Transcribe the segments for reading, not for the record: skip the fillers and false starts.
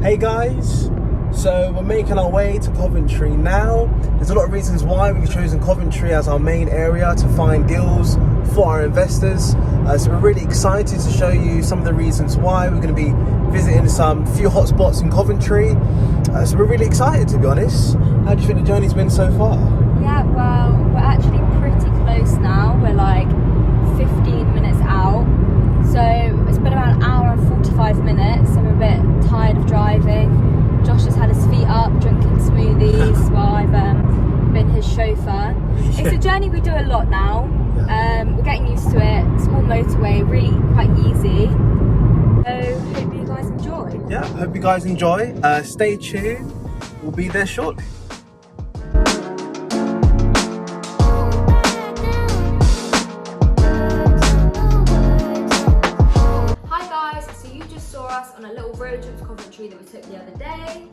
Hey guys, so we're making our way to Coventry now. There's a lot of reasons why we've chosen Coventry as our main area to find deals for our investors. So we're really excited to show you some of the reasons why. We're going to be visiting some few hotspots in Coventry. So we're really excited, to be honest. How do you think the journey's been so far? Yeah, well, we're actually pretty close now. We're like 15 minutes out. So it's been about an hour and 45 minutes. I'm a bit tired of driving. Josh has had his feet up, drinking smoothies while I've been his chauffeur. It's a journey we do a lot now. We're getting used to it. Small motorway, really quite easy. So hope you guys enjoy. Yeah, hope you guys enjoy. Stay tuned. We'll be there shortly. On a little road trip to Coventry that we took the other day,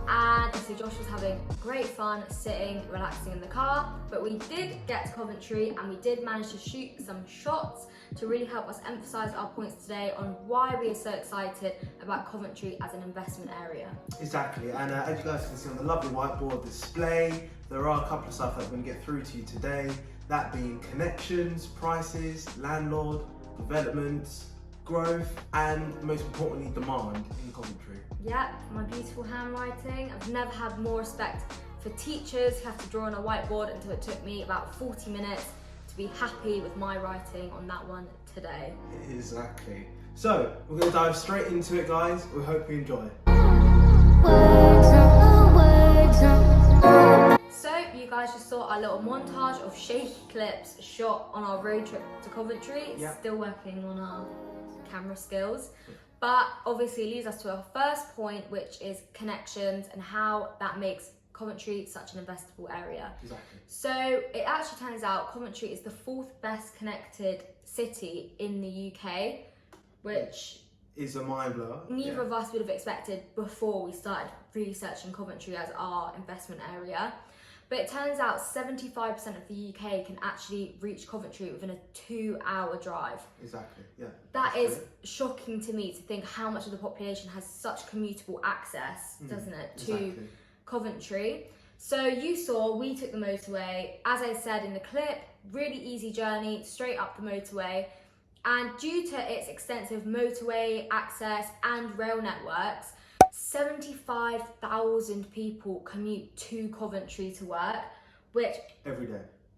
and so Josh was having great fun sitting, relaxing in the car, but we did get to Coventry and we did manage to shoot some shots to really help us emphasise our points today on why we are so excited about Coventry as an investment area. Exactly, and as you guys can see on the lovely whiteboard display, there are a couple of stuff that we're going to get through to you today, that being connections, prices, landlord, developments, growth, and most importantly, demand in Coventry. Yep, my beautiful handwriting. I've never had more respect for teachers who have to draw on a whiteboard until it took me about 40 minutes to be happy with my writing on that one today. Exactly. So, we're going to dive straight into it, guys. We hope you enjoy. So, you guys just saw our little montage of shaky clips shot on our road trip to Coventry. Still working on our camera skills, but obviously it leads us to our first point, which is connections and how that makes Coventry such an investable area. Exactly. So it actually turns out Coventry is the 4th best connected city in the UK, which is a mind blower. Neither of us would have expected before we started researching Coventry as our investment area. But it turns out 75% of the UK can actually reach Coventry within a 2-hour drive. Exactly, yeah. That is shocking to me, to think how much of the population has such commutable access, doesn't it, to Coventry. So you saw, we took the motorway, as I said in the clip, really easy journey, straight up the motorway. And due to its extensive motorway access and rail networks, 75,000 people commute to Coventry to work, which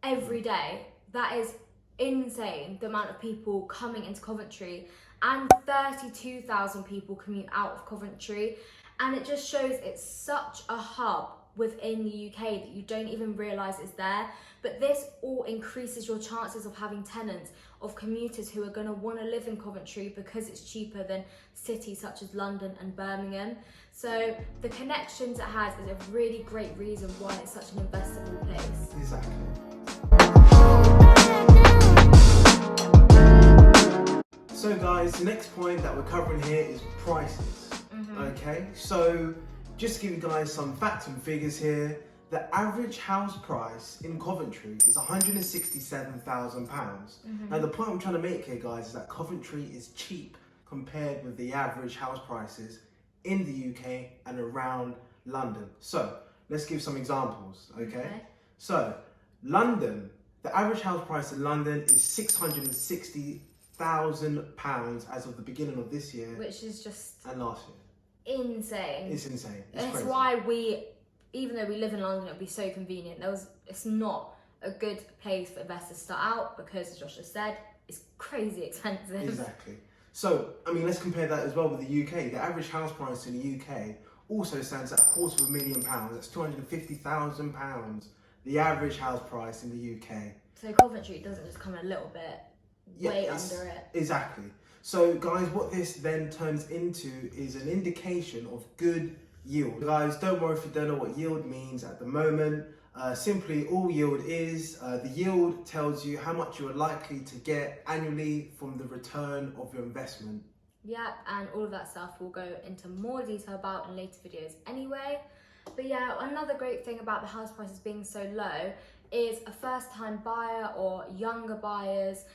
every day. That is insane, the amount of people coming into Coventry, and 32,000 people commute out of Coventry, and it just shows it's such a hub within the UK that you don't even realise is there. But this all increases your chances of having tenants, of commuters who are going to want to live in Coventry because it's cheaper than cities such as London and Birmingham. So the connections it has is a really great reason why it's such an investable place. Exactly. So guys, the next point that we're covering here is prices. Okay, so just to give you guys some facts and figures here, the average house price in Coventry is £167,000. Now the point I'm trying to make here, guys, is that Coventry is cheap compared with the average house prices in the UK and around London. So let's give some examples, okay? So London, the average house price in London is £660,000 as of the beginning of this year. Which is just... and last year. Insane. It's insane. It's why we, even though we live in London, it would be so convenient. It's not a good place for investors to start out because, as Josh just said, it's crazy expensive. Exactly. So, I mean, let's compare that as well with the UK. The average house price in the UK also stands at £250,000. That's £250,000. The average house price in the UK. So Coventry doesn't just come a little bit way under it. Exactly. So guys, what this then turns into is an indication of good yield. Guys, don't worry if you don't know what yield means at the moment. Simply, all yield is, the yield tells you how much you are likely to get annually from the return of your investment. Yeah, and all of that stuff we'll go into more detail about in later videos anyway. But yeah, another great thing about the house prices being so low is a first-time buyer or younger buyers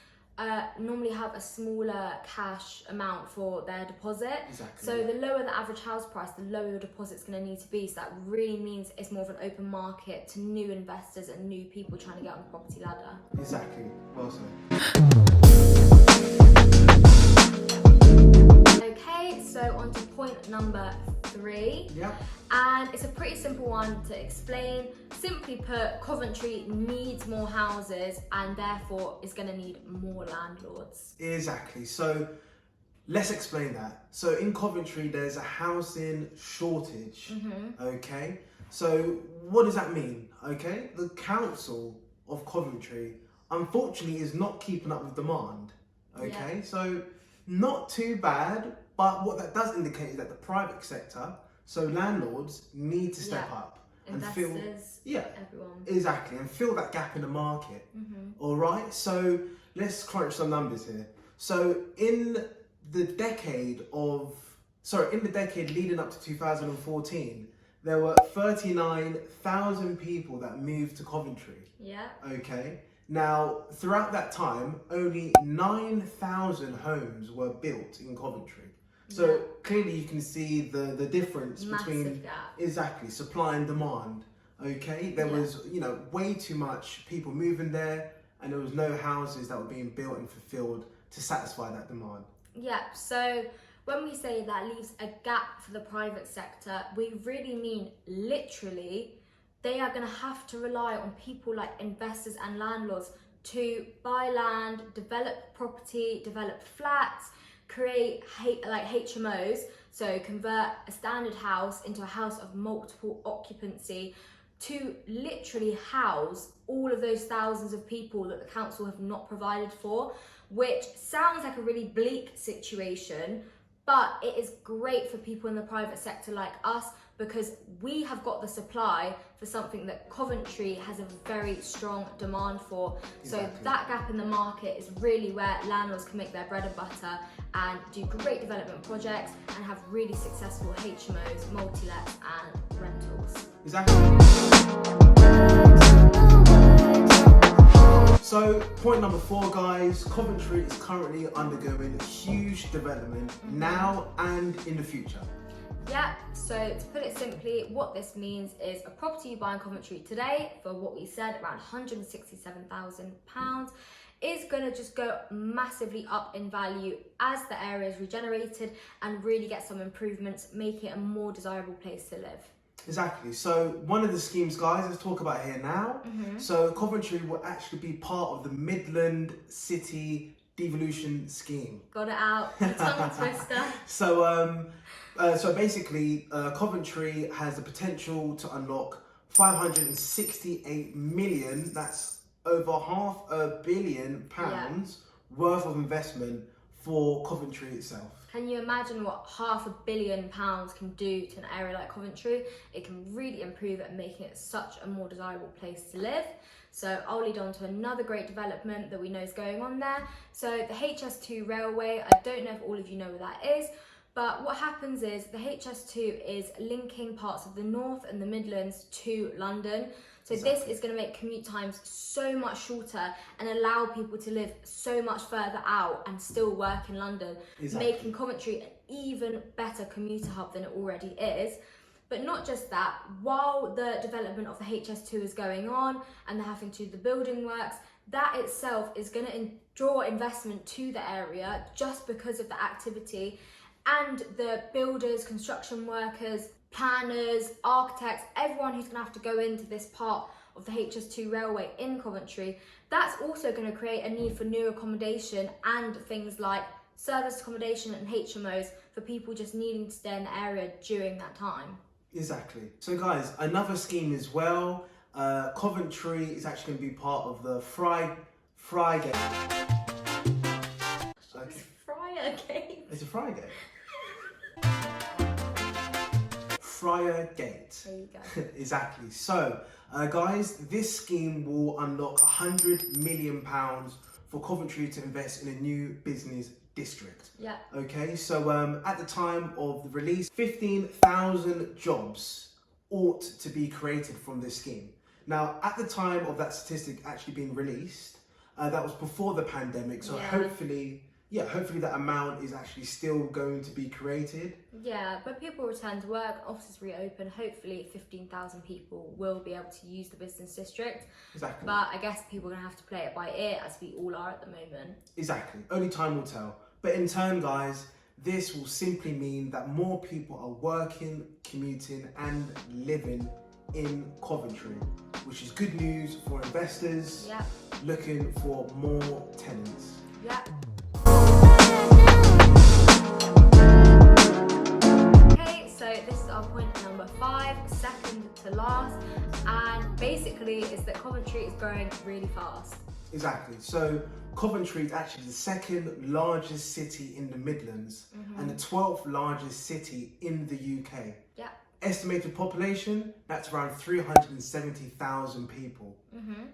normally have a smaller cash amount for their deposit. Exactly. So the lower the average house price, the lower your deposit's going to need to be. So that really means it's more of an open market to new investors and new people trying to get on the property ladder. Exactly. Well said. Okay, so on to point number 3. Yeah. And it's a pretty simple one to explain. Simply put, Coventry needs more houses and therefore is going to need more landlords. Exactly. So let's explain that. So in Coventry, there's a housing shortage. Okay. So what does that mean? Okay. The council of Coventry, unfortunately, is not keeping up with demand. Okay. Yeah. So not too bad, but what that does indicate is that the private sector, so landlords, need to step up and fill, everyone. exactly, and fill that gap in the market. All right, so let's crunch some numbers here. So in the decade leading up to 2014, there were 39,000 people that moved to Coventry. Yeah. Okay. Now, throughout that time, only 9,000 homes were built in Coventry. So clearly you can see the difference between gap. Exactly, supply and demand. Okay, there was way too much people moving there, and there was no houses that were being built and fulfilled to satisfy that demand. Yeah, so when we say that leaves a gap for the private sector, we really mean literally they are going to have to rely on people like investors and landlords to buy land, develop property, develop flats, create like HMOs, so convert a standard house into a house of multiple occupancy to literally house all of those thousands of people that the council have not provided for, which sounds like a really bleak situation, but it is great for people in the private sector like us because we have got the supply for something that Coventry has a very strong demand for. Exactly. So that gap in the market is really where landlords can make their bread and butter and do great development projects and have really successful HMOs, multi-lets and rentals. Exactly. So point number 4, guys, Coventry is currently undergoing huge development now and in the future. Yeah, so to put it simply, what this means is a property you buy in Coventry today for what we said, around £167,000, is going to just go massively up in value as the area is regenerated and really get some improvements, make it a more desirable place to live. Exactly. So one of the schemes, guys, let's talk about here now. So Coventry will actually be part of the Midland City Devolution Scheme. Got it out, the tongue twister. So basically, Coventry has the potential to unlock 568 million, that's over £500 million worth of investment for Coventry itself. Can you imagine what £500 million can do to an area like Coventry? It can really improve it and making it such a more desirable place to live. So I'll lead on to another great development that we know is going on there. So the HS2 railway, I don't know if all of you know what that is, but what happens is the HS2 is linking parts of the North and the Midlands to London. So this is going to make commute times so much shorter and allow people to live so much further out and still work in London, making Coventry an even better commuter hub than it already is. But not just that, while the development of the HS2 is going on and they're having to do the building works, that itself is going to draw investment to the area just because of the activity. And the builders, construction workers, planners, architects, everyone who's going to have to go into this part of the HS2 railway in Coventry, that's also going to create a need for new accommodation and things like service accommodation and HMOs for people just needing to stay in the area during that time. Exactly. So guys, another scheme as well, Coventry is actually going to be part of the Friday. Friargate? It's a Friday. Friargate. There you go. Exactly. So, guys, this scheme will unlock £100 million for Coventry to invest in a new business district. Yeah. Okay, so at the time of the release, 15,000 jobs ought to be created from this scheme. Now, at the time of that statistic actually being released, That was before the pandemic, so hopefully that amount is actually still going to be created. Yeah, but people return to work, offices reopen, hopefully 15,000 people will be able to use the business district. Exactly. But I guess people are going to have to play it by ear, as we all are at the moment. Exactly. Only time will tell. But in turn, guys, this will simply mean that more people are working, commuting and living in Coventry, which is good news for investors looking for more tenants. Okay, so this is our point number 5, second to last, and basically is that Coventry is growing really fast. Exactly. So Coventry is actually the second largest city in the Midlands and the 12th largest city in the UK. Yeah. Estimated population, that's around 370,000 people.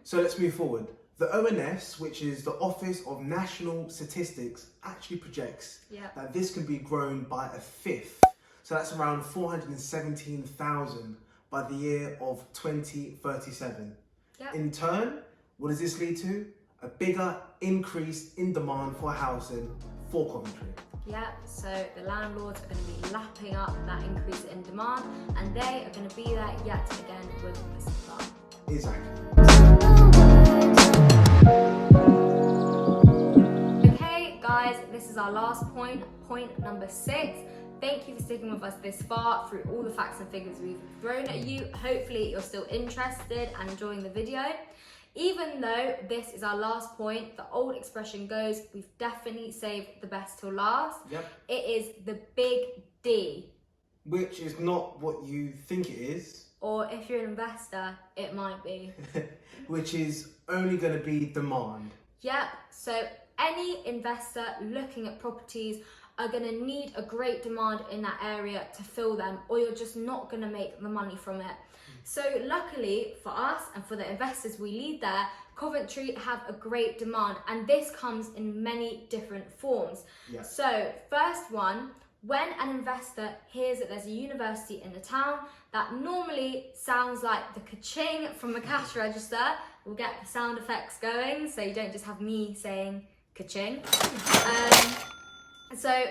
So let's move forward. The ONS, which is the Office of National Statistics, actually projects that this can be grown by a fifth. So that's around 417,000 by the year of 2037. In turn, what does this lead to? A bigger increase in demand for housing for Coventry. Yeah, so the landlords are going to be lapping up that increase in demand, and they are going to be there yet again with the supply. Exactly. Okay, guys, this is our last point, point number 6. Thank you for sticking with us this far through all the facts and figures we've thrown at you. Hopefully you're still interested and enjoying the video. Even though this is our last point, the old expression goes, we've definitely saved the best till last. It is the big D. Which is not what you think it is. Or if you're an investor, it might be. Which is only going to be demand. Yep, so any investor looking at properties are going to need a great demand in that area to fill them, or you're just not going to make the money from it. So luckily for us and for the investors we lead there, Coventry have a great demand, and this comes in many different forms. So first one, when an investor hears that there's a university in the town, that normally sounds like the ka-ching from the cash register. We'll get the sound effects going so you don't just have me saying ka-ching. So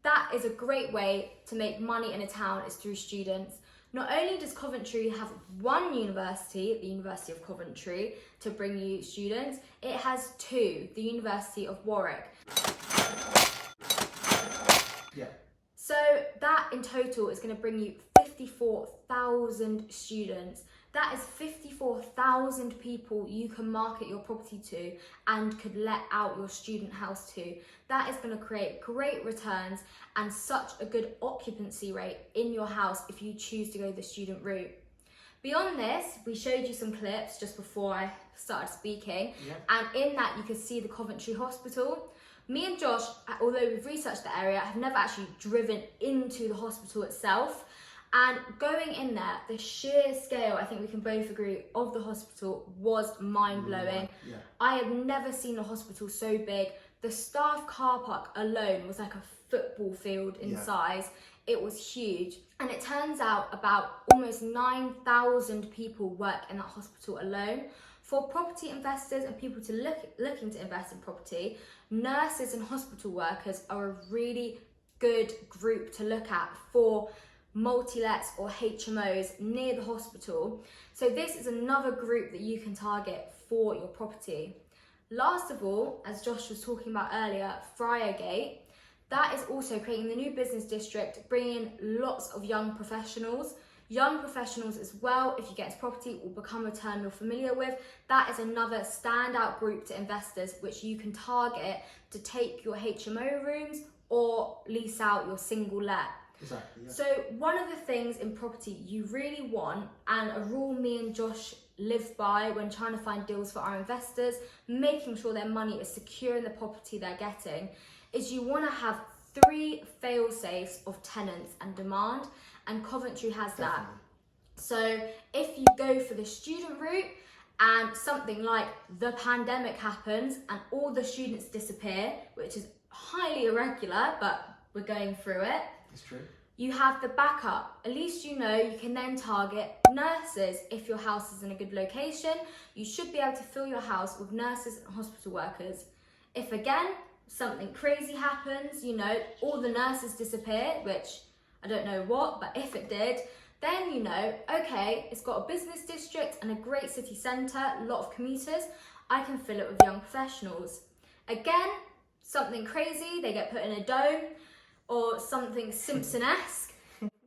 that is a great way to make money in a town, is through students. Not only does Coventry have one university, the University of Coventry, to bring you students, it has 2, the University of Warwick. So that in total is going to bring you 54,000 students. That is 54,000 people you can market your property to and could let out your student house to. That is going to create great returns and such a good occupancy rate in your house if you choose to go the student route. Beyond this, we showed you some clips just before I started speaking, and in that you could see the Coventry Hospital. Me and Josh, although we've researched the area, have never actually driven into the hospital itself. And going in there, the sheer scale, I think we can both agree, of the hospital was mind-blowing. I had never seen a hospital so big. The staff car park alone was like a football field in size. It was huge. And it turns out about almost 9,000 people work in that hospital alone. For property investors and people looking to invest in property, nurses and hospital workers are a really good group to look at for multi-lets or HMOs near the hospital. So this is another group that you can target for your property. Last of all, as Josh was talking about earlier, Friargate, that is also creating the new business district, bringing in lots of young professionals. Young professionals as well, if you get into property, will become a term you're familiar with. That is another standout group to investors which you can target to take your HMO rooms or lease out your single let. Exactly. So one of the things in property you really want, and a rule me and Josh live by when trying to find deals for our investors, making sure their money is secure in the property they're getting, is you want to have 3 fail-safes of tenants and demand, and Coventry has that. So if you go for the student route and something like the pandemic happens and all the students disappear, which is highly irregular, but we're going through it. It's true. you have the backup. At least you know you can then target nurses. If your house is in a good location, you should be able to fill your house with nurses and hospital workers. If again, something crazy happens, you know, all the nurses disappear, which I don't know what, but if it did, then you know, okay, it's got a business district and a great city centre, a lot of commuters, I can fill it with young professionals. Again, something crazy, they get put in a dome, or something Simpson-esque,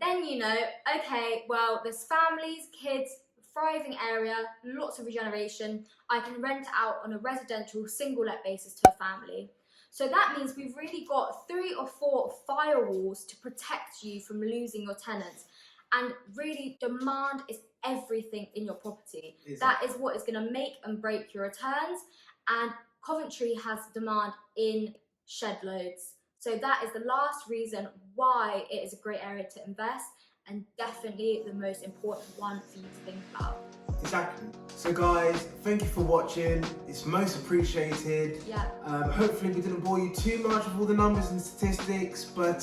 then you know, okay, well, there's families, kids, thriving area, lots of regeneration. I can rent out on a residential single-let basis to a family. So that means we've really got 3 or 4 firewalls to protect you from losing your tenants. And really, demand is everything in your property. Exactly. That is what is going to make and break your returns. And Coventry has demand in shed loads. So that is the last reason why it is a great area to invest, and definitely the most important one for you to think about. Exactly. So guys, thank you for watching. It's most appreciated. Yeah. Hopefully we didn't bore you too much with all the numbers and statistics, but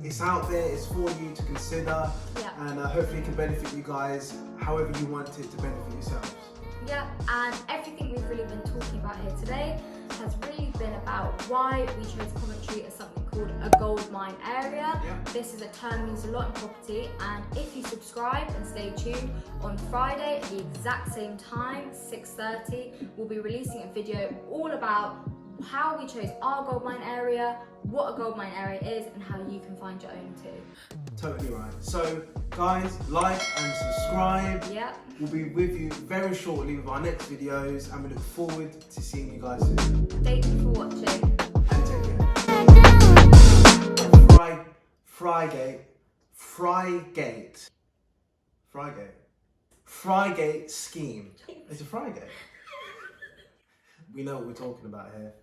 it's out there, it's for you to consider. Yeah. And hopefully it can benefit you guys however you want it to benefit yourselves. Yeah, and everything we've really been talking about here today has really been about why we chose Coventry as something called a gold mine area. Yeah. This is a term used a lot in property, and if you subscribe and stay tuned, on Friday at the exact same time, 6:30, we'll be releasing a video all about how we chose our gold mine area, what a gold mine area is, and how you can find your own too. Totally right. So guys, like and subscribe. Yeah. We'll be with you very shortly with our next videos, and we look forward to seeing you guys soon. Thank you for watching. And take care. Frygate scheme. It's a Frygate. We know what we're talking about here.